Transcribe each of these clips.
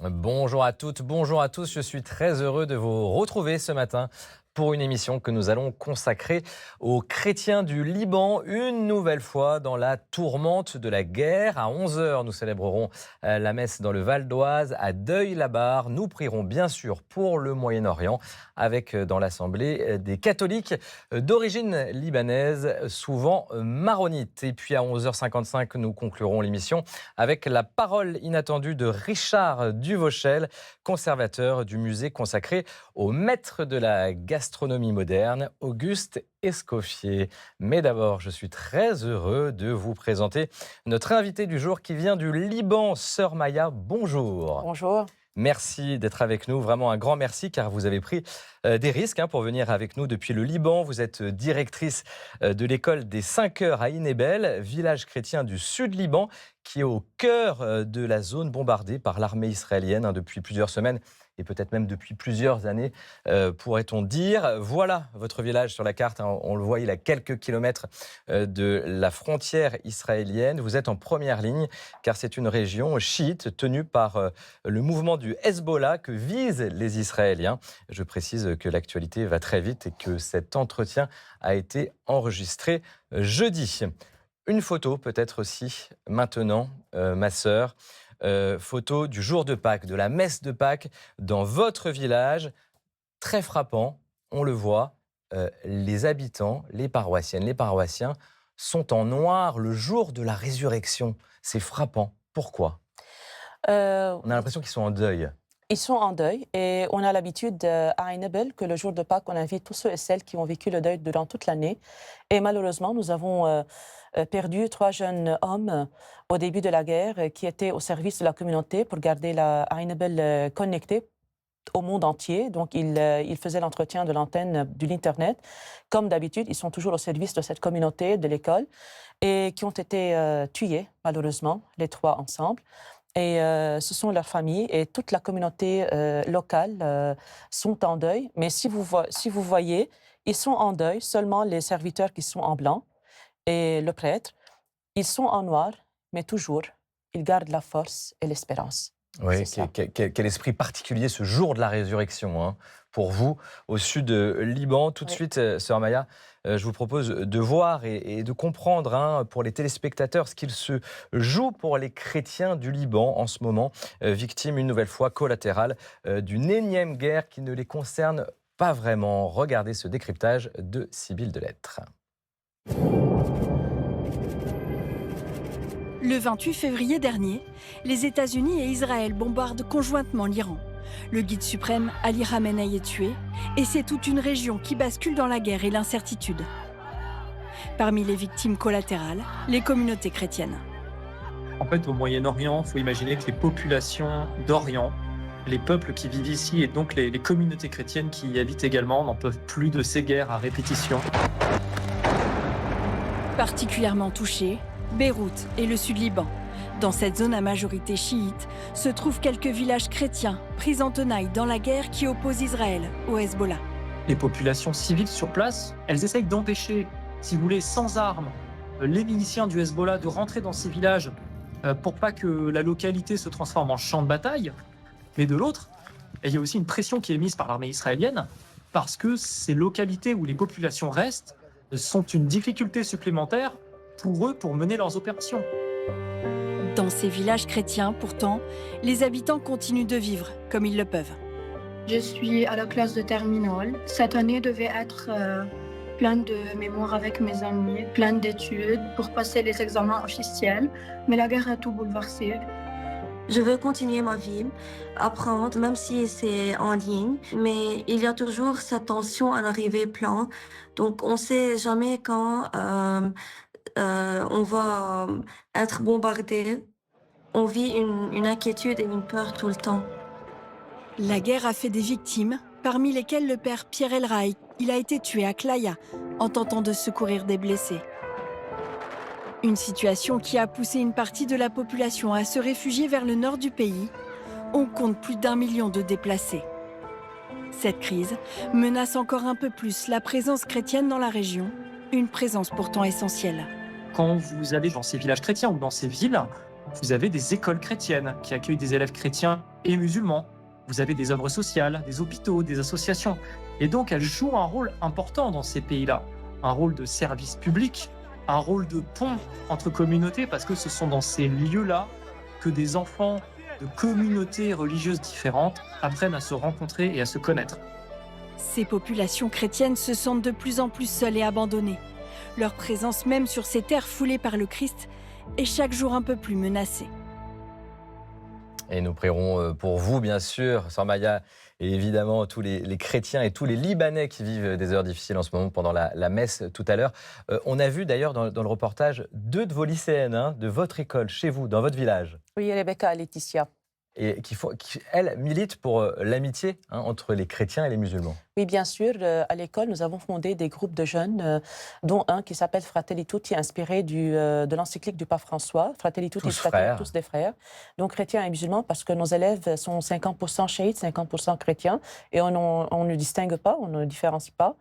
Bonjour à toutes, bonjour à tous. Je suis très heureux de vous retrouver ce matin pour une émission que nous allons consacrer aux chrétiens du Liban, une nouvelle fois dans la tourmente de la guerre. À 11 heures, nous célébrerons la messe dans le Val d'Oise, à Deuil-la-Barre. Nous prierons bien sûr pour le Moyen-Orient, avec dans l'Assemblée des catholiques d'origine libanaise, souvent maronites. Et puis à 11h55, nous conclurons l'émission avec la parole inattendue de Richard Duvauchel, conservateur du musée consacré au maître de la gastronomie moderne, Auguste Escoffier. Mais d'abord, je suis très heureux de vous présenter notre invité du jour qui vient du Liban, Sœur Maya. Bonjour. Bonjour. Merci d'être avec nous, vraiment un grand merci car vous avez pris des risques pour venir avec nous depuis le Liban. Vous êtes directrice de l'école des 5 heures à Inebel, village chrétien du sud Liban qui est au cœur de la zone bombardée par l'armée israélienne depuis plusieurs semaines et peut-être même depuis plusieurs années, pourrait-on dire. Voilà votre village sur la carte, on le voit, il est à quelques kilomètres de la frontière israélienne. Vous êtes en première ligne car c'est une région chiite tenue par le mouvement du Hezbollah que visent les Israéliens. Je précise que l'actualité va très vite et que cet entretien a été enregistré jeudi. Une photo peut-être aussi maintenant, ma sœur. Photo du jour de Pâques, de la messe de Pâques dans votre village. Très frappant, on le voit, les habitants, les paroissiennes, les paroissiens sont en noir le jour de la résurrection. C'est frappant. Pourquoi ? Euh, On a l'impression qu'ils sont en deuil. Ils sont en deuil et on a l'habitude à Inebel que le jour de Pâques, on invite tous ceux et celles qui ont vécu le deuil durant toute l'année. Et malheureusement, nous avons perdu 3 jeunes hommes au début de la guerre qui étaient au service de la communauté pour garder la Inebel connectée au monde entier. Donc, ils faisaient l'entretien de l'antenne de l'Internet. Comme d'habitude, ils sont toujours au service de cette communauté, de l'école, et qui ont été tués, malheureusement, les 3 ensemble. Et ce sont leurs familles et toute la communauté locale sont en deuil. Mais si vous voyez, ils sont en deuil, seulement les serviteurs qui sont en blanc et le prêtre, ils sont en noir, mais toujours, ils gardent la force et l'espérance. Oui, quel esprit particulier ce jour de la résurrection pour vous, au sud de Liban. Tout de suite, Sœur Maya, je vous propose de voir et de comprendre pour les téléspectateurs ce qu'il se joue pour les chrétiens du Liban en ce moment, victimes une nouvelle fois collatérales d'une énième guerre qui ne les concerne pas vraiment. Regardez ce décryptage de Sibylle Delettre. Le 28 février dernier, les États-Unis et Israël bombardent conjointement l'Iran. Le guide suprême, Ali Khamenei, est tué, et c'est toute une région qui bascule dans la guerre et l'incertitude. Parmi les victimes collatérales, les communautés chrétiennes. En fait, au Moyen-Orient, il faut imaginer que les populations d'Orient, les peuples qui vivent ici et donc les communautés chrétiennes qui y habitent également n'en peuvent plus de ces guerres à répétition. Particulièrement touchés, Beyrouth et le sud-Liban. Dans cette zone à majorité chiite, se trouvent quelques villages chrétiens pris en tenaille dans la guerre qui oppose Israël au Hezbollah. Les populations civiles sur place, elles essayent d'empêcher, si vous voulez, sans armes, les miliciens du Hezbollah de rentrer dans ces villages pour pas que la localité se transforme en champ de bataille. Mais de l'autre, il y a aussi une pression qui est mise par l'armée israélienne parce que ces localités où les populations restent sont une difficulté supplémentaire pour eux pour mener leurs opérations. Dans ces villages chrétiens, pourtant, les habitants continuent de vivre comme ils le peuvent. Je suis à la classe de terminale. Cette année devait être pleine de mémoires avec mes amis, pleine d'études pour passer les examens officiels, mais la guerre a tout bouleversé. Je veux continuer ma vie, apprendre, même si c'est en ligne, mais il y a toujours cette tension à l'arrivée plan. Donc on ne sait jamais quand on va être bombardé. On vit une inquiétude et une peur tout le temps. La guerre a fait des victimes, parmi lesquelles le père Pierre Elraï. Il a été tué à Klaya en tentant de secourir des blessés. Une situation qui a poussé une partie de la population à se réfugier vers le nord du pays. On compte plus d'1 million de déplacés. Cette crise menace encore un peu plus la présence chrétienne dans la région, une présence pourtant essentielle. Quand vous allez dans ces villages chrétiens ou dans ces villes, vous avez des écoles chrétiennes qui accueillent des élèves chrétiens et musulmans. Vous avez des œuvres sociales, des hôpitaux, des associations. Et donc, elles jouent un rôle important dans ces pays-là. Un rôle de service public, un rôle de pont entre communautés, parce que ce sont dans ces lieux-là que des enfants de communautés religieuses différentes apprennent à se rencontrer et à se connaître. Ces populations chrétiennes se sentent de plus en plus seules et abandonnées. Leur présence même sur ces terres foulées par le Christ est chaque jour un peu plus menacée. Et nous prierons pour vous, bien sûr, Sœur Maya, et évidemment tous les chrétiens et tous les Libanais qui vivent des heures difficiles en ce moment pendant la messe tout à l'heure. On a vu d'ailleurs dans le reportage 2 de vos lycéennes, hein, de votre école, chez vous, dans votre village, Oui, Rebecca et Laetitia. et qui, elles, militent pour l'amitié, hein, entre les chrétiens et les musulmans. Oui, bien sûr. À l'école, nous avons fondé des groupes de jeunes, dont un qui s'appelle Fratelli Tutti, inspiré de l'encyclique du pape François. Fratelli Tutti, Tous c'est-à-dire frères. tous des frères. Donc chrétiens et musulmans, parce que nos élèves sont 50% chiites, 50% chrétiens, et on ne distingue pas, on ne différencie pas.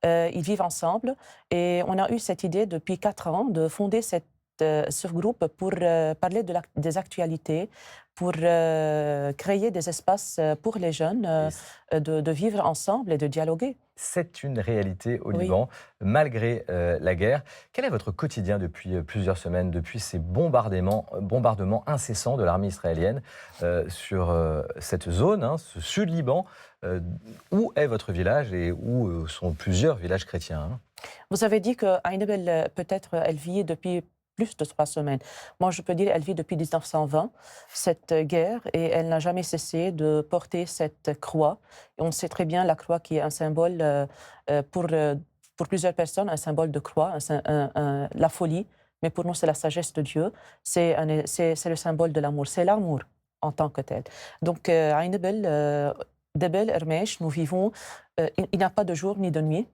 Ils vivent ensemble. Et on a eu cette idée depuis 4 ans de fonder ce groupe pour parler des actualités, pour créer des espaces pour les jeunes, de vivre ensemble et de dialoguer. C'est une réalité au Oui. Liban, malgré la guerre. Quel est votre quotidien depuis plusieurs semaines, depuis ces bombardements incessants de l'armée israélienne sur cette zone, hein, ce sud-Liban? Où est votre village et où sont plusieurs villages chrétiens, hein? Vous avez dit que Ainebel, peut-être, elle vit depuis plus de 3 semaines. Moi, je peux dire qu'elle vit depuis 1920, cette guerre, et elle n'a jamais cessé de porter cette croix. Et on sait très bien la croix qui est un symbole pour plusieurs personnes, un symbole de croix, la folie. Mais pour nous, c'est la sagesse de Dieu. C'est le symbole de l'amour. C'est l'amour en tant que tel. Donc, Ainebel, Debel, Hermèche, nous vivons. Il n'y a pas de jour ni de nuit.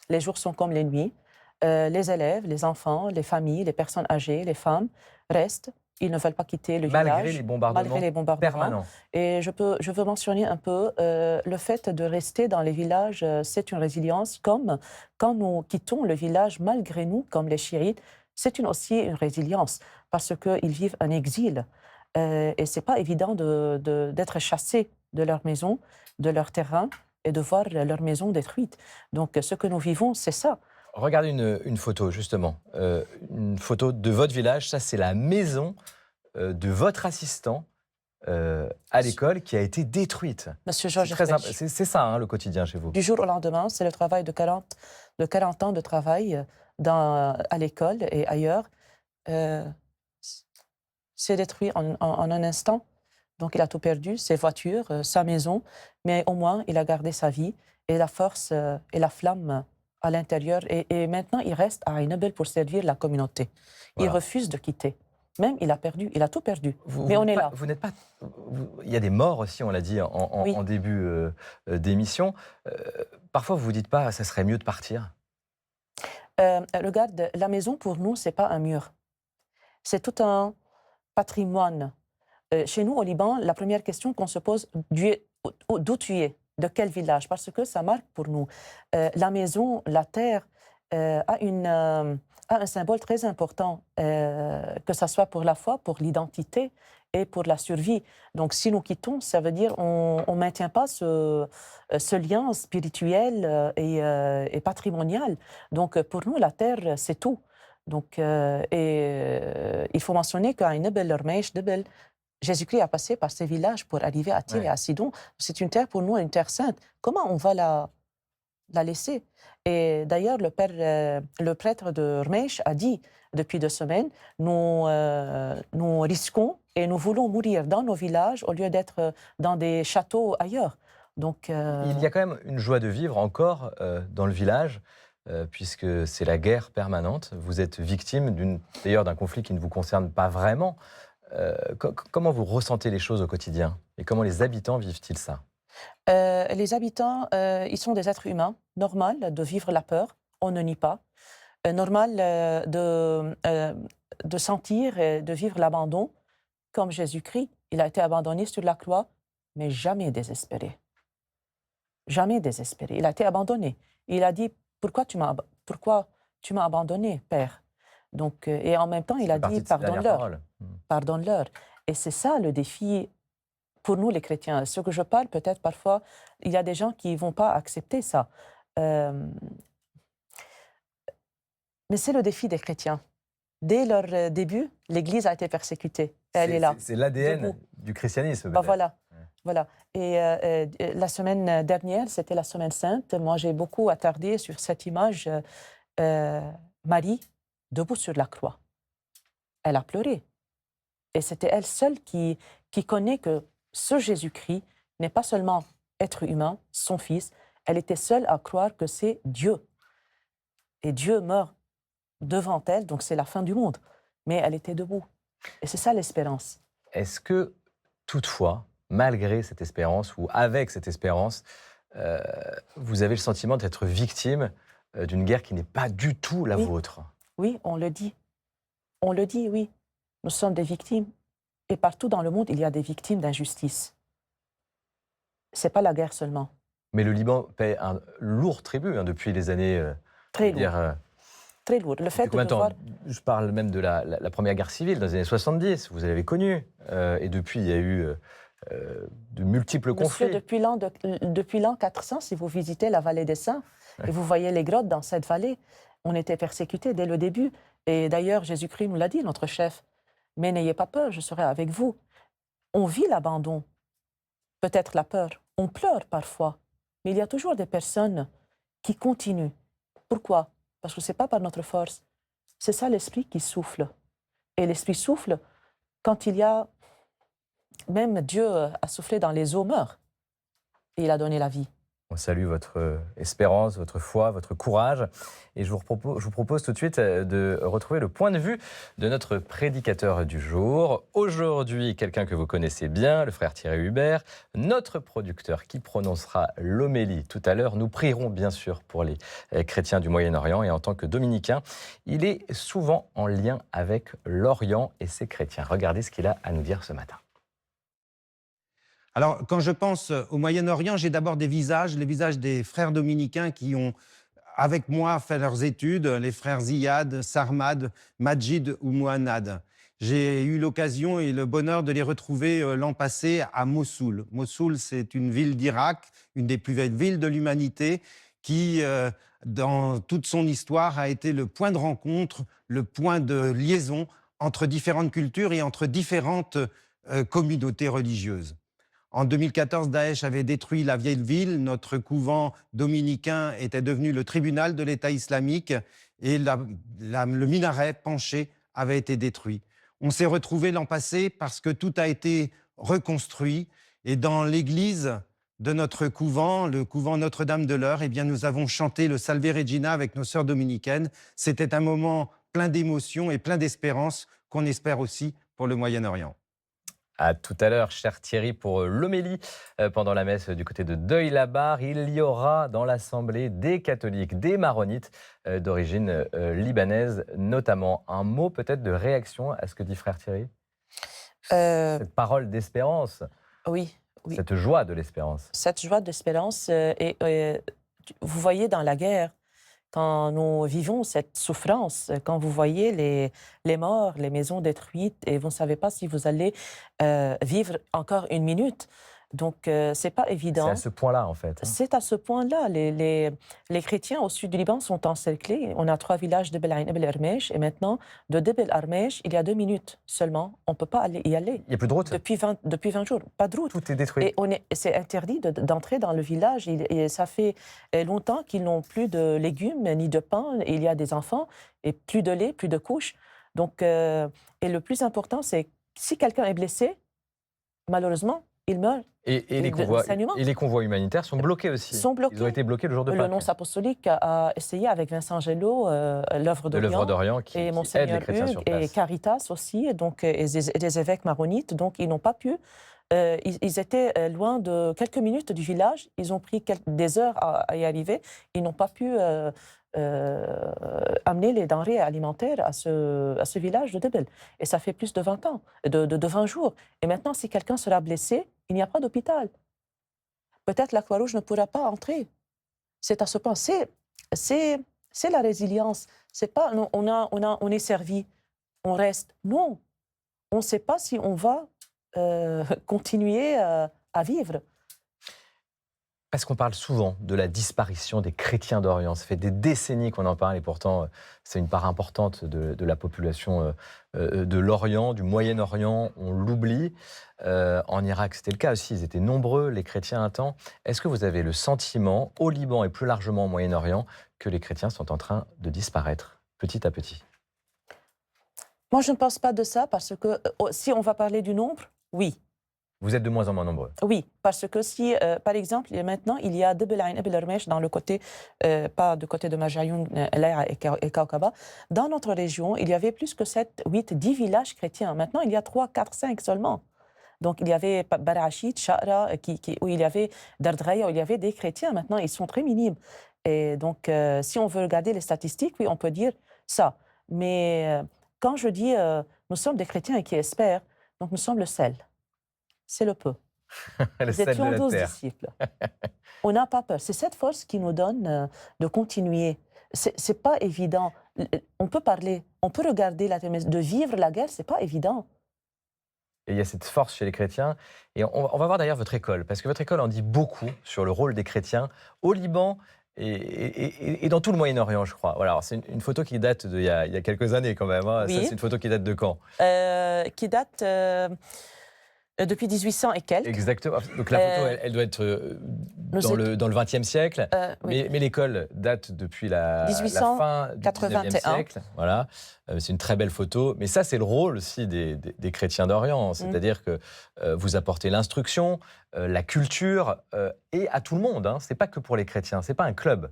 Les jours sont comme les nuits. Les élèves, les enfants, les familles, les personnes âgées, les femmes restent. Ils ne veulent pas quitter le Malgré village. les bombardements Malgré les bombardements. permanents. Et je veux mentionner un peu le fait de rester dans les villages, c'est une résilience. Comme quand nous quittons le village malgré nous, comme les chiites, c'est aussi une résilience parce qu'ils vivent un exil. Et ce n'est pas évident d'être chassés de leur maison, de leur terrain et de voir leur maison détruite. Donc ce que nous vivons, c'est ça. Regardez une photo, justement. Une photo de votre village. Ça, c'est la maison de votre assistant à l'école qui a été détruite. Monsieur C'est Georges Hermèche. c'est ça, hein, le quotidien chez vous. Du jour au lendemain, c'est le travail de 40 ans de travail à l'école et ailleurs. C'est détruit en un instant. Donc, il a tout perdu, ses voitures, sa maison, mais au moins, il a gardé sa vie et la force et la flamme à l'intérieur. Et maintenant, il reste à Ainebel pour servir la communauté. Il Voilà. refuse de quitter. Même, il a perdu, il a tout perdu. Mais Vous on est n'êtes pas- là. Vous n'êtes pas. Il y a des morts aussi, on l'a dit Oui. en début d'émission. Parfois, vous vous dites pas, ça serait mieux de partir. Regarde, la maison, pour nous, ce n'est pas un mur. C'est tout un patrimoine. Chez nous, au Liban, la première question qu'on se pose, d'où tu es, de quel village, parce que ça marque pour nous. La maison, la terre, a un symbole très important, que ce soit pour la foi, pour l'identité et pour la survie. Donc, si nous quittons, ça veut dire qu'on ne maintient pas ce lien spirituel et patrimonial. Donc, pour nous, la terre, c'est tout. Donc, il faut mentionner qu'à Ainebel, Hermèche, Debel, Jésus-Christ a passé par ces villages pour arriver à Tyr Ouais. et à Sidon. C'est une terre pour nous, une terre sainte. Comment on va la laisser? Et d'ailleurs, le prêtre de Hermèche a dit depuis 2 semaines, nous risquons et nous voulons mourir dans nos villages au lieu d'être dans des châteaux ailleurs. Donc, Il y a quand même une joie de vivre encore dans le village, puisque c'est la guerre permanente. Vous êtes victime d'ailleurs d'un conflit qui ne vous concerne pas vraiment. Comment vous ressentez les choses au quotidien et comment les habitants vivent-ils ça? les habitants, ils sont des êtres humains, normal de vivre la peur, on ne nie pas. Normal de sentir et de vivre l'abandon, comme Jésus-Christ. Il a été abandonné sur la croix, mais jamais désespéré. Jamais désespéré. Il a été abandonné. Il a dit, pourquoi tu m'as abandonné, Père? Donc, et en même temps, il a C'est partie dit de ses dernières pardonne-leur, paroles. pardonne-leur. Et c'est ça le défi pour nous les chrétiens. Ce que je parle, peut-être parfois, il y a des gens qui ne vont pas accepter ça. Euh, mais c'est le défi des chrétiens. Dès leur début, l'Église a été persécutée. Elle est là. C'est l'ADN debout. du christianisme. Bah peut-être. voilà. Ouais. Voilà. Et la semaine dernière, c'était la semaine sainte. Moi, j'ai beaucoup attardé sur cette image. Marie, debout sur la croix. Elle a pleuré. Et c'était elle seule qui connaît que ce Jésus-Christ n'est pas seulement être humain, son fils. Elle était seule à croire que c'est Dieu. Et Dieu meurt devant elle, donc c'est la fin du monde. Mais elle était debout. Et c'est ça l'espérance. Est-ce que, toutefois, malgré cette espérance ou avec cette espérance, vous avez le sentiment d'être victime d'une guerre qui n'est pas du tout la Oui. vôtre? Oui, on le dit. On le dit, oui. Nous sommes des victimes. Et partout dans le monde, il y a des victimes d'injustice. Ce n'est pas la guerre seulement. Mais le Liban paie un lourd tribut depuis les années. Très je veux lourd. dire, Très lourd. Le fait depuis combien de de temps voir... Je parle même de la Première Guerre civile dans les années 70. Vous l'avez connue. Et depuis, il y a eu de multiples Monsieur, conflits. depuis l'an 400, si vous visitez la vallée des Saints, et vous voyez les grottes dans cette vallée, on était persécutés dès le début. Et d'ailleurs, Jésus-Christ nous l'a dit, notre chef. Mais n'ayez pas peur, je serai avec vous. On vit l'abandon, peut-être la peur. On pleure parfois, mais il y a toujours des personnes qui continuent. Pourquoi? Parce que ce n'est pas par notre force. C'est ça l'esprit qui souffle. Et l'esprit souffle quand il y a... Même Dieu a soufflé dans les eaux, meurt. Et il a donné la vie. On salue votre espérance, votre foi, votre courage. Et je vous propose tout de suite de retrouver le point de vue de notre prédicateur du jour. Aujourd'hui, quelqu'un que vous connaissez bien, le frère Thierry Hubert, notre producteur qui prononcera l'homélie tout à l'heure. Nous prierons bien sûr pour les chrétiens du Moyen-Orient. Et en tant que dominicain, il est souvent en lien avec l'Orient et ses chrétiens. Regardez ce qu'il a à nous dire ce matin. Alors, quand je pense au Moyen-Orient, j'ai d'abord les visages des frères dominicains qui ont, avec moi, fait leurs études, les frères Ziyad, Sarmad, Majid ou Mouannad. J'ai eu l'occasion et le bonheur de les retrouver l'an passé à Mossoul. Mossoul, c'est une ville d'Irak, une des plus belles villes de l'humanité, qui, dans toute son histoire, a été le point de rencontre, le point de liaison entre différentes cultures et entre différentes communautés religieuses. En 2014, Daesh avait détruit la vieille ville. Notre couvent dominicain était devenu le tribunal de l'État islamique et le minaret penché avait été détruit. On s'est retrouvés l'an passé parce que tout a été reconstruit. Et dans l'église de notre couvent, le couvent Notre-Dame de l'Eure, eh bien, nous avons chanté le Salve Regina avec nos sœurs dominicaines. C'était un moment plein d'émotion et plein d'espérance qu'on espère aussi pour le Moyen-Orient. À tout à l'heure, cher Thierry, pour l'homélie pendant la messe du côté de Deuil-la-Barre. Il y aura dans l'assemblée des catholiques, des maronites d'origine libanaise, notamment. Un mot peut-être de réaction à ce que dit frère Thierry? Cette parole d'espérance, Oui, oui. cette joie de l'espérance. Cette joie d'espérance, vous voyez dans la guerre, quand nous vivons cette souffrance, quand vous voyez les morts, les maisons détruites, et vous ne savez pas si vous allez vivre encore une minute. Donc, ce n'est pas évident. C'est à ce point-là, en fait. C'est à ce point-là. Les chrétiens au sud du Liban sont encerclés. On a 3 villages de Bel Ain et Bel Armèche. Et maintenant, de Debel Armèche, il y a 2 minutes seulement. On ne peut pas y aller. Il n'y a plus de route. Depuis 20 jours. Pas de route. Tout est détruit. Et c'est interdit d'entrer dans le village. Et ça fait longtemps qu'ils n'ont plus de légumes ni de pain. Et il y a des enfants et plus de lait, plus de couches. Donc, et le plus important, c'est que si quelqu'un est blessé, malheureusement, il meurt. Et les convois humanitaires sont bloqués aussi. Ils ont été bloqués le jour de Pâques. Le nonce apostolique a essayé avec Vincent Gello, l'œuvre d'Orient qui et aide Monseigneur les chrétiens Hugues sur place. Et Caritas aussi, donc, et des évêques maronites. Donc, ils n'ont pas pu. Ils étaient loin de quelques minutes du village. Ils ont pris des heures à y arriver. Ils n'ont pas pu amener les denrées alimentaires à ce village de Debel. Et ça fait plus de 20 ans, de 20 jours. Et maintenant, si quelqu'un sera blessé, il n'y a pas d'hôpital. Peut-être la Croix-Rouge ne pourra pas entrer. C'est à ce point. C'est C'est la résilience. C'est pas on est servi, on reste. Non, on ne sait pas si on va continuer à vivre. Parce qu'on parle souvent de la disparition des chrétiens d'Orient. Ça fait des décennies qu'on en parle et pourtant c'est une part importante de la population de l'Orient, du Moyen-Orient. On l'oublie. En Irak, c'était le cas aussi. Ils étaient nombreux, les chrétiens, un temps. Est-ce que vous avez le sentiment, au Liban et plus largement au Moyen-Orient, que les chrétiens sont en train de disparaître petit à petit? Moi, je ne pense pas de ça parce que si on va parler du nombre, oui. Vous êtes de moins en moins nombreux. Oui, parce que si, par exemple, maintenant, il y a Debel Ain Ebel Ermesh dans le côté, pas du côté de Majayoun, Laïa et Kaukaba. Dans notre région, il y avait plus que 7, 8, 10 villages chrétiens. Maintenant, il y a 3, 4, 5 seulement. Donc, il y avait Barachid, Shara, où il y avait Dardreya, où il y avait des chrétiens. Maintenant, ils sont très minimes. Et donc, si on veut regarder les statistiques, oui, on peut dire ça. Mais quand je dis nous sommes des chrétiens qui espèrent, donc nous sommes le sel. C'est le peu. Le Nous sel de étions la 12 terre. disciples. On n'a pas peur. C'est cette force qui nous donne de continuer. C'est pas évident. On peut parler, on peut regarder la mais de vivre la guerre, c'est pas évident. Et il y a cette force chez les chrétiens. Et on va voir d'ailleurs votre école, parce que votre école en dit beaucoup sur le rôle des chrétiens au Liban et dans tout le Moyen-Orient, je crois. Voilà, c'est une photo qui date d'il y a quelques années quand même. Hein. Oui. Ça, c'est une photo qui date de quand? Qui date depuis 1800 et quelques. Exactement. Donc la photo, elle doit être dans le XXe siècle. Oui. Mais l'école date depuis la fin du 19e 1881. siècle. Voilà. C'est une très belle photo. Mais ça, c'est le rôle aussi des chrétiens d'Orient. C'est-à-dire que vous apportez l'instruction, la culture, et à tout le monde. Hein. Ce n'est pas que pour les chrétiens. Ce n'est pas un club.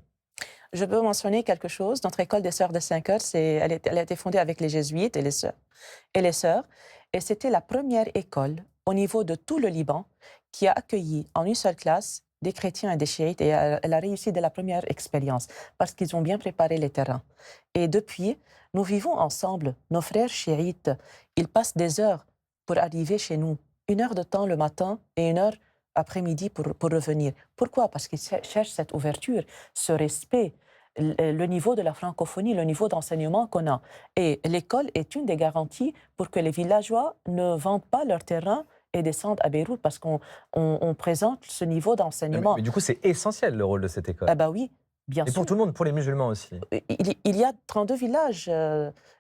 Je peux mentionner quelque chose. Notre école des Sœurs de 5 heures, elle a été fondée avec les jésuites et les sœurs. Et c'était la première école au niveau de tout le Liban qui a accueilli en une seule classe des chrétiens et des chiites. Et elle a réussi dès la première expérience parce qu'ils ont bien préparé les terrains. Et depuis, nous vivons ensemble. Nos frères chiites, ils passent des heures pour arriver chez nous. 1 heure de temps le matin et 1 heure après-midi pour revenir. Pourquoi? Parce qu'ils cherchent cette ouverture, ce respect, le niveau de la francophonie, le niveau d'enseignement qu'on a. Et l'école est une des garanties pour que les villageois ne vendent pas leur terrain et descendent à Beyrouth parce qu'on présente ce niveau d'enseignement. Mais du coup, c'est essentiel le rôle de cette école. Ah bah oui, bien sûr. Et pour tout le monde, pour les musulmans aussi. Il y a 32 villages.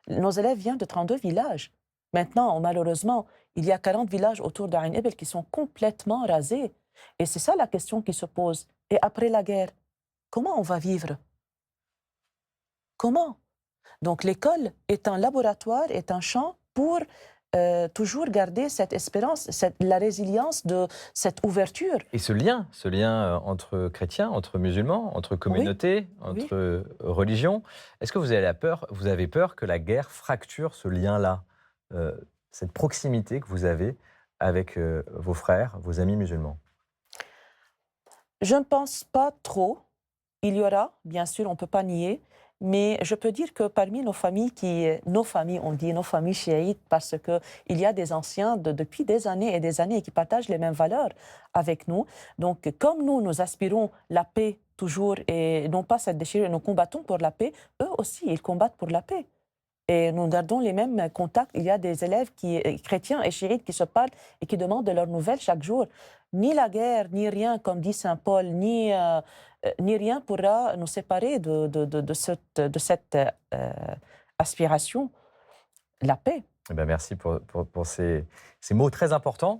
Nos élèves viennent de 32 villages. Maintenant, malheureusement, il y a 40 villages autour d'Ain Ebel qui sont complètement rasés. Et c'est ça la question qui se pose. Et après la guerre, comment on va vivre? Comment? Donc l'école est un laboratoire, est un champ pour toujours garder cette espérance, la résilience de cette ouverture. Et ce lien entre chrétiens, entre musulmans, entre communautés, entre religions, est-ce que vous avez peur que la guerre fracture ce lien-là, cette proximité que vous avez avec vos frères, vos amis musulmans? Je ne pense pas trop. Il y aura, bien sûr, on ne peut pas nier, mais je peux dire que parmi nos familles, on dit nos familles chiites, parce qu'il y a des anciens depuis des années et des années qui partagent les mêmes valeurs avec nous. Donc, comme nous aspirons la paix toujours et non pas cette déchirure, nous combattons pour la paix, eux aussi, ils combattent pour la paix. Et nous gardons les mêmes contacts. Il y a des élèves chrétiens et chiites qui se parlent et qui demandent de leurs nouvelles chaque jour. Ni la guerre, ni rien, comme dit saint Paul, ni rien pourra nous séparer de cette aspiration, la paix. Eh bien, merci pour ces mots très importants.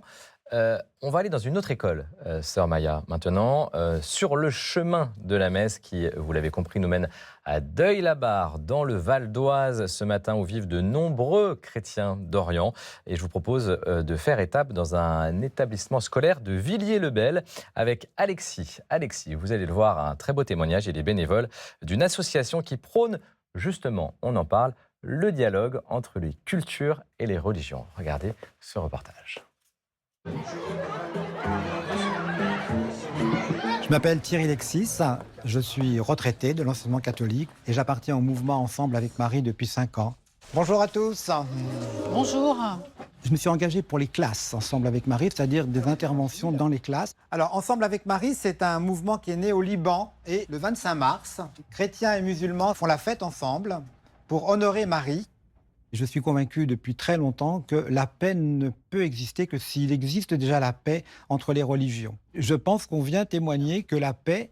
On va aller dans une autre école, sœur Maya, maintenant, sur le chemin de la messe qui, vous l'avez compris, nous mène à Deuil-la-Barre, dans le Val d'Oise, ce matin, où vivent de nombreux chrétiens d'Orient. Et je vous propose de faire étape dans un établissement scolaire de Villiers-le-Bel avec Alexis. Alexis, vous allez le voir, un très beau témoignage. Il est bénévole d'une association qui prône, justement, on en parle, le dialogue entre les cultures et les religions. Regardez ce reportage. Je m'appelle Thierry Lexis, je suis retraité de l'enseignement catholique et j'appartiens au mouvement Ensemble avec Marie depuis 5 ans. Bonjour à tous. Bonjour. Je me suis engagé pour les classes, Ensemble avec Marie, c'est-à-dire des interventions dans les classes. Alors, Ensemble avec Marie, c'est un mouvement qui est né au Liban. Et le 25 mars, chrétiens et musulmans font la fête ensemble pour honorer Marie. Je suis convaincu depuis très longtemps que la paix ne peut exister que s'il existe déjà la paix entre les religions. Je pense qu'on vient témoigner que la paix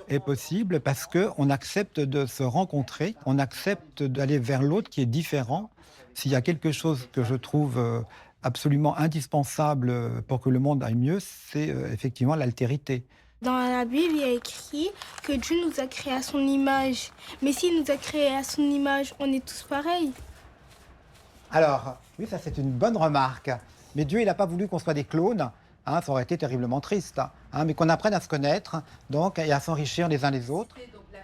est possible parce qu'on accepte de se rencontrer, on accepte d'aller vers l'autre qui est différent. S'il y a quelque chose que je trouve absolument indispensable pour que le monde aille mieux, c'est effectivement l'altérité. Dans la Bible, il y a écrit que Dieu nous a créés à son image. Mais s'il nous a créés à son image, on est tous pareils. Alors, oui, ça c'est une bonne remarque. Mais Dieu, il n'a pas voulu qu'on soit des clones. Ça aurait été terriblement triste. Mais qu'on apprenne à se connaître donc, et à s'enrichir les uns les autres.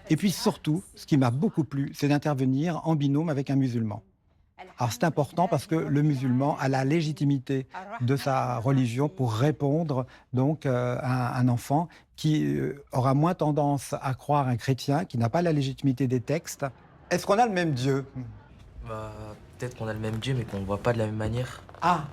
Et puis surtout, ce qui m'a beaucoup plu, c'est d'intervenir en binôme avec un musulman. Alors c'est important parce que le musulman a la légitimité de sa religion pour répondre donc à un enfant qui aura moins tendance à croire un chrétien qui n'a pas la légitimité des textes. Est-ce qu'on a le même Dieu? Peut-être qu'on a le même Dieu, mais qu'on ne le voit pas de la même manière. Ah,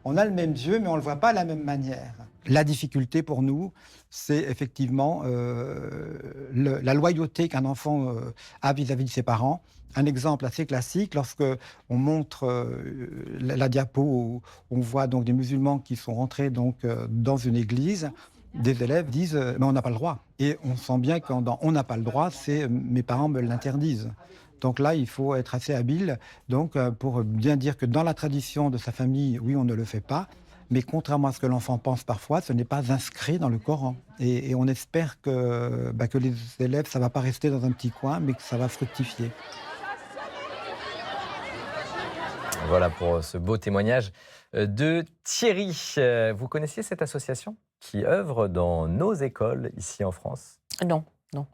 on a le même Dieu, mais on ne le voit pas de la même manière. La difficulté pour nous, c'est effectivement la loyauté qu'un enfant a vis-à-vis de ses parents. Un exemple assez classique, lorsque on montre la diapo où on voit donc des musulmans qui sont rentrés donc dans une église, des élèves disent mais on n'a pas le droit. Et on sent bien que dans on n'a pas le droit, c'est mes parents me l'interdisent. Donc là, il faut être assez habile donc, pour bien dire que dans la tradition de sa famille, oui, on ne le fait pas. Mais contrairement à ce que l'enfant pense parfois, ce n'est pas inscrit dans le Coran. Et on espère que les élèves, ça ne va pas rester dans un petit coin, mais que ça va fructifier. Voilà pour ce beau témoignage de Thierry. Vous connaissiez cette association qui œuvre dans nos écoles ici en France? Non, non.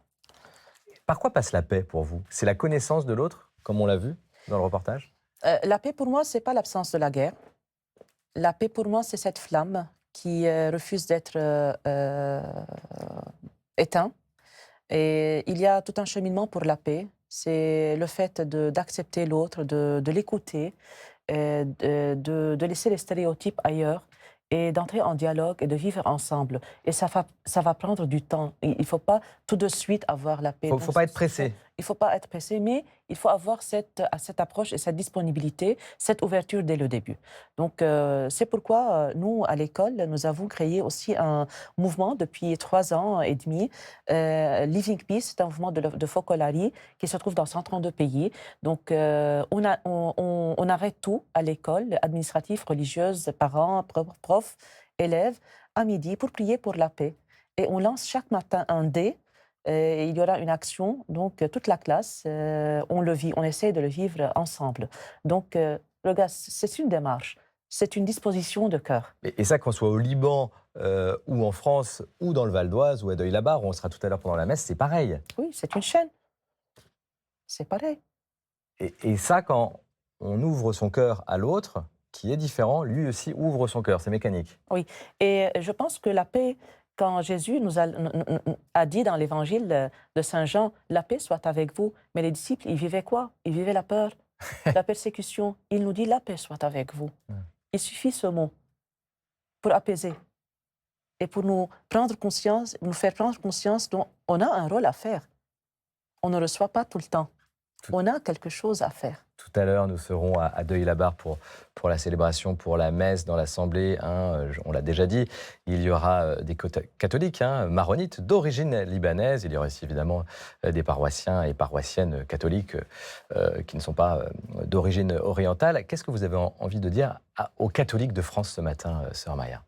Par quoi passe la paix pour vous? C'est la connaissance de l'autre, comme on l'a vu dans le reportage? La paix, pour moi, ce n'est pas l'absence de la guerre. La paix, pour moi, c'est cette flamme qui refuse d'être éteinte. Et il y a tout un cheminement pour la paix. C'est le fait d'accepter l'autre, de l'écouter, de laisser les stéréotypes ailleurs et d'entrer en dialogue et de vivre ensemble. Et ça va prendre du temps. Il ne faut pas tout de suite avoir la paix. Il ne faut pas être pressé. Il ne faut pas être pressé, mais il faut avoir cette approche et cette disponibilité, cette ouverture dès le début. Donc, c'est pourquoi nous, à l'école, nous avons créé aussi un mouvement depuis 3 ans et demi. Living Peace, c'est un mouvement de Focolari qui se trouve dans 132 pays. Donc, on arrête tout à l'école, administratif, religieuse, parents, profs, élèves, à midi pour prier pour la paix. Et on lance chaque matin un dé. Il y aura une action, donc toute la classe, on le vit, on essaie de le vivre ensemble. Donc, regarde, c'est une démarche, c'est une disposition de cœur. Et ça, qu'on soit au Liban ou en France ou dans le Val d'Oise ou à Deuil-la-Barre, où on sera tout à l'heure pendant la messe, c'est pareil. Oui, c'est une chaîne. C'est pareil. Et ça, quand on ouvre son cœur à l'autre, qui est différent, lui aussi ouvre son cœur, c'est mécanique. Oui, et je pense que la paix... Quand Jésus nous a dit dans l'évangile de Saint Jean, « La paix soit avec vous », mais les disciples, ils vivaient quoi? Ils vivaient la peur, la persécution. Il nous dit « La paix soit avec vous ». Il suffit ce mot pour apaiser et pour nous prendre conscience, nous faire prendre conscience qu'on a un rôle à faire. On ne reçoit pas tout le temps. On a quelque chose à faire. Tout à l'heure, nous serons à Deuil-la-Barre pour la célébration, pour la messe dans l'Assemblée. On l'a déjà dit, il y aura des catholiques maronites d'origine libanaise. Il y aura aussi évidemment des paroissiens et paroissiennes catholiques qui ne sont pas d'origine orientale. Qu'est-ce que vous avez envie de dire aux catholiques de France ce matin, sœur Maya?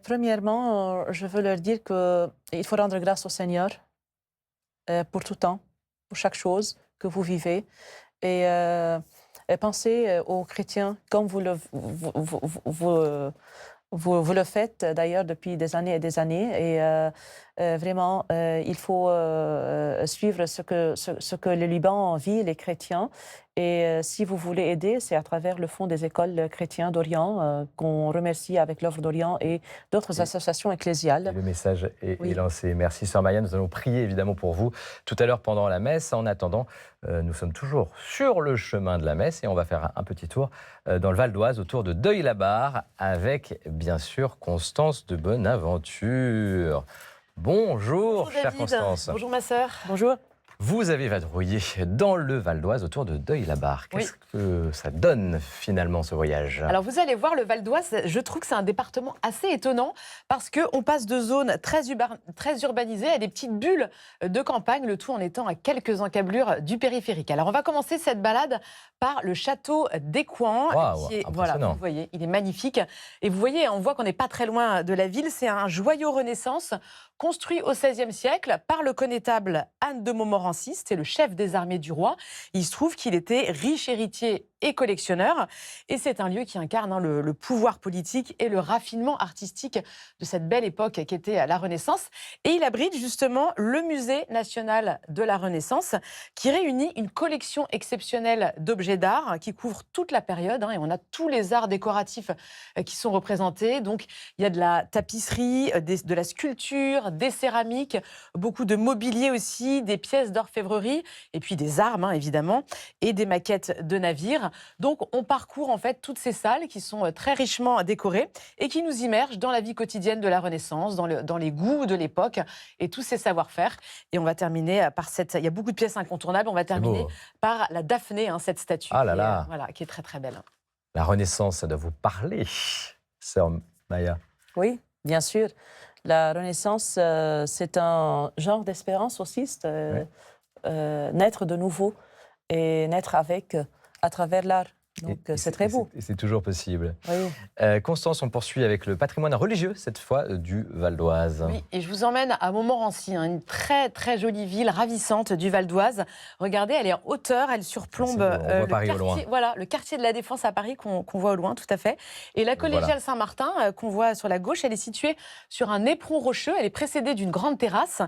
Premièrement, je veux leur dire qu'il faut rendre grâce au Seigneur pour tout temps, pour chaque chose que vous vivez. Et pensez aux chrétiens comme vous le faites d'ailleurs depuis des années et des années. Et Vraiment, il faut suivre ce que le Liban vit, les chrétiens. Et si vous voulez aider, c'est à travers le Fonds des écoles chrétiens d'Orient qu'on remercie avec l'Œuvre d'Orient et d'autres associations ecclésiales. Et le message est Oui. lancé. Merci Sœur Maya, nous allons prier évidemment pour vous tout à l'heure pendant la messe. En attendant, nous sommes toujours sur le chemin de la messe et on va faire un petit tour dans le Val d'Oise autour de Deuil-la-Barre avec bien sûr Constance de Bonaventure. Bonjour, chère David. Constance. Bonjour ma sœur. Bonjour. Vous avez vadrouillé dans le Val d'Oise autour de Deuil-la-Barre. Qu'est-ce que ça donne finalement ce voyage? Alors vous allez voir, le Val d'Oise, je trouve que c'est un département assez étonnant parce qu'on passe de zones très urbanisées à des petites bulles de campagne, le tout en étant à quelques encablures du périphérique. Alors on va commencer cette balade par le château d'Écouen. Waouh, Voilà, impressionnant. vous voyez, il est magnifique. Et vous voyez, on voit qu'on n'est pas très loin de la ville. C'est un joyau Renaissance construit au XVIe siècle par le connétable Anne de Montmorency, c'était le chef des armées du roi. Il se trouve qu'il était riche héritier et collectionneur, et c'est un lieu qui incarne le pouvoir politique et le raffinement artistique de cette belle époque qui était la Renaissance. Et il abrite justement le Musée national de la Renaissance, qui réunit une collection exceptionnelle d'objets d'art qui couvre toute la période, et on a tous les arts décoratifs qui sont représentés. Donc il y a de la tapisserie, de la sculpture, des céramiques, beaucoup de mobilier aussi, des pièces d'orfèvrerie, et puis des armes évidemment, et des maquettes de navires. Donc on parcourt en fait toutes ces salles qui sont très richement décorées et qui nous immergent dans la vie quotidienne de la Renaissance, dans les goûts de l'époque et tous ces savoir-faire. Et on va terminer par il y a beaucoup de pièces incontournables, on va terminer par la Daphné, cette statue qui est très très belle. La Renaissance, ça doit vous parler, Sœur Maya. Oui, bien sûr. La Renaissance, c'est un genre d'espérance aussi, naître de nouveau et naître à travers l'art. Donc c'est très beau. Et c'est toujours possible. Oui. Constance, on poursuit avec le patrimoine religieux, cette fois du Val d'Oise. Oui, et je vous emmène à Montmorency, une très très jolie ville ravissante du Val d'Oise. Regardez, elle est en hauteur, elle surplombe on voit Paris au loin. le quartier de la Défense à Paris qu'on voit au loin, tout à fait. Et la collégiale Saint-Martin qu'on voit sur la gauche, elle est située sur un éperon rocheux, elle est précédée d'une grande terrasse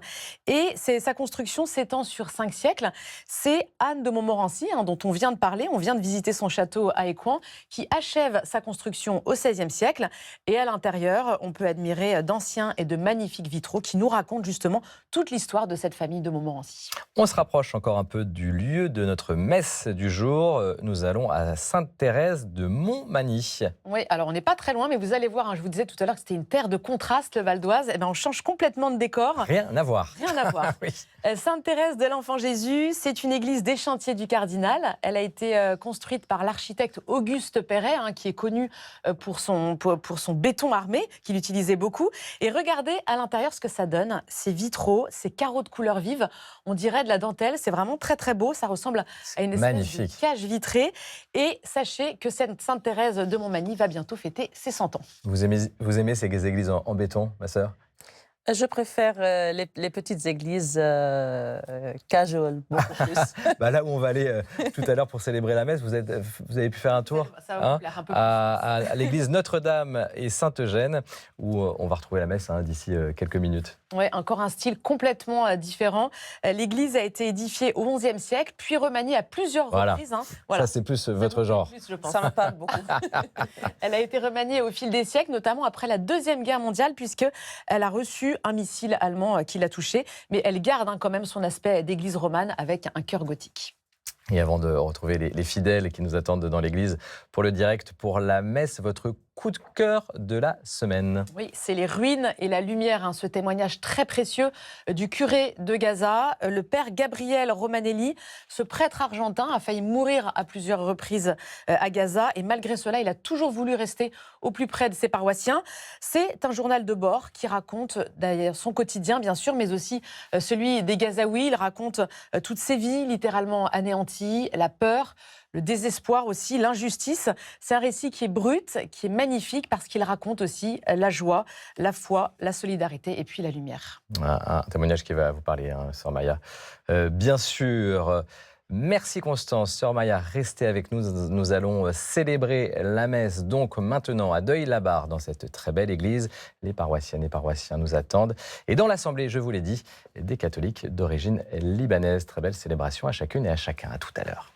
et sa construction s'étend sur 5 siècles. C'est Anne de Montmorency, dont on vient de parler, on vient de visiter son château à Écouen, qui achève sa construction au XVIe siècle. Et à l'intérieur, on peut admirer d'anciens et de magnifiques vitraux qui nous racontent justement toute l'histoire de cette famille de Montmorency. On se rapproche encore un peu du lieu de notre messe du jour. Nous allons à Sainte-Thérèse de Montmagny. Oui, alors on n'est pas très loin, mais vous allez voir, je vous disais tout à l'heure que c'était une terre de contraste, le Val d'Oise. On change complètement de décor. Rien à voir. Rien à voir. Oui. Sainte-Thérèse de l'Enfant Jésus, c'est une église des Chantiers du Cardinal. Elle a été construite par l'architecte Auguste Perret, qui est connu pour son béton armé, qu'il utilisait beaucoup. Et regardez à l'intérieur ce que ça donne. Ces vitraux, ces carreaux de couleurs vives, on dirait de la dentelle. C'est vraiment très très beau. Ça ressemble à une espèce de cage vitrée. Et sachez que cette Sainte-Thérèse de Montmagny va bientôt fêter ses 100 ans. Vous aimez ces églises en béton, ma sœur? Je préfère les petites églises casual, beaucoup plus. Là où on va aller tout à l'heure pour célébrer la messe, vous avez pu faire un tour ça va vous plaire un peu plus. à l'église Notre-Dame et Sainte-Eugène, où on va retrouver la messe d'ici quelques minutes. Oui, encore un style complètement différent. L'église a été édifiée au XIe siècle, puis remaniée à plusieurs reprises. Ça, c'est plus votre genre. Plus, je pense. Ça me parle beaucoup. Elle a été remaniée au fil des siècles, notamment après la Deuxième Guerre mondiale, puisqu'elle a reçu un missile allemand qui l'a touchée. Mais elle garde quand même son aspect d'église romane avec un chœur gothique. Et avant de retrouver les fidèles qui nous attendent dans l'église pour le direct, pour la messe, votre coup de cœur de la semaine. Oui, c'est les ruines et la lumière, ce témoignage très précieux du curé de Gaza, le père Gabriel Romanelli. Ce prêtre argentin a failli mourir à plusieurs reprises à Gaza et malgré cela, il a toujours voulu rester au plus près de ses paroissiens. C'est un journal de bord qui raconte d'ailleurs son quotidien, bien sûr, mais aussi celui des Gazaouis. Il raconte toutes ces vies littéralement anéanties, la peur, le désespoir aussi, l'injustice. C'est un récit qui est brut, qui est magnifique parce qu'il raconte aussi la joie, la foi, la solidarité et puis la lumière. Un témoignage qui va vous parler, Sœur Maya. Bien sûr, Merci Constance. Sœur Maya, restez avec nous. Nous allons célébrer la messe donc maintenant à Deuil-la-Barre dans cette très belle église. Les paroissiennes et paroissiens nous attendent. Et dans l'assemblée, je vous l'ai dit, des catholiques d'origine libanaise. Très belle célébration à chacune et à chacun. À tout à l'heure.